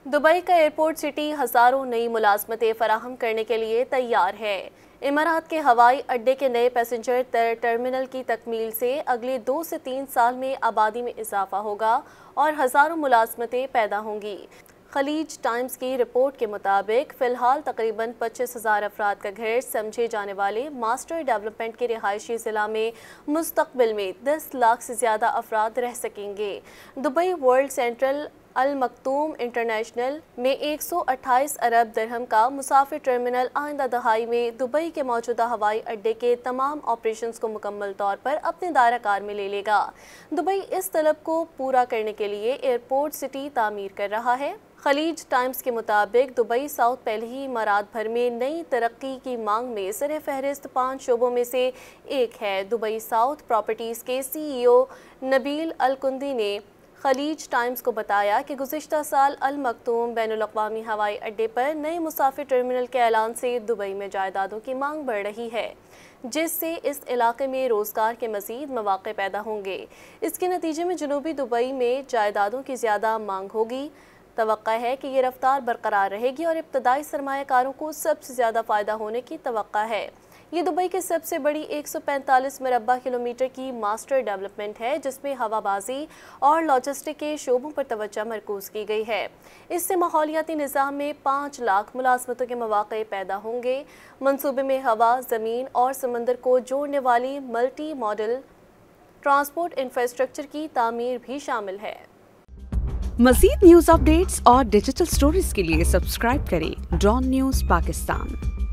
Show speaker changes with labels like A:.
A: Dubai का airport city हज़ारों नई मुलाजमतें फराहम करने के लिए तैयार है। इमारात के हवाई अड्डे के नए पैसेंजर टर्मिनल की तकमील से अगले 2 से 3 साल में आबादी में इजाफा होगा और हज़ारों मुलाजमतें पैदा होंगी। खलीज टाइम्स की रिपोर्ट के मुताबिक फ़िलहाल तकरीबन 25,000 अफराद का घर समझे जाने वाले मास्टर डेवलपमेंट के रिहायशी ज़िला में मुस्तकबिल में 10 लाख से ज़्यादा अफराद रह सकेंगे। दुबई वर्ल्ड सेंट्रल अल मखतूम इंटरनेशनल में 128 अरब दिरहम का मुसाफिर टर्मिनल आइंदा दहाई में दुबई के मौजूदा हवाई अड्डे के तमाम ऑपरेशंस को मुकम्मल तौर पर अपने दायरा कार में ले लेगा। दुबई इस तलब को पूरा करने के लिए एयरपोर्ट सिटी तामीर कर रहा है। खलीज टाइम्स के मुताबिक दुबई साउथ पहले ही इमारात भर में नई तरक्की की मांग में सर फहरिस्त 5 शोबों में से एक है। दुबई साउथ प्रॉपर्टीज़ के CEO नबील अलकुंदी ने खलीज टाइम्स को बताया कि गुज़िश्ता साल अल मखतूम बैनुल-अक़वामी हवाई अड्डे पर नए मुसाफिर टर्मिनल के ऐलान से दुबई में जायदादों की मांग बढ़ रही है, जिससे इस इलाके में रोज़गार के मज़ीद मौक़े पैदा होंगे। इसके नतीजे में जनूबी दुबई में जायदादों की ज़्यादा मांग होगी। तवक्का है कि ये रफ्तार बरकरार रहेगी और इब्तदाई सरमायाकारों को सबसे ज़्यादा फ़ायदा होने की तवक्का है। ये दुबई की सबसे बड़ी 145 मरबा किलोमीटर की मास्टर डेवलपमेंट है, जिसमें हवाबाजी और लॉजिस्टिक के शोबों पर तवज्जो मरकूज़ की गई है। इससे माहौलियाती निज़ाम में 5 लाख मुलाजमतों के मौक़े पैदा होंगे। मंसूबे में हवा, ज़मीन और समंदर को जोड़ने वाली मल्टी मॉडल ट्रांसपोर्ट इंफ्रास्ट्रक्चर की तामीर भी शामिल है।
B: मज़ीद न्यूज़ अपडेट्स और डिजिटल स्टोरीज के लिए सब्सक्राइब करें डॉन न्यूज़ पाकिस्तान।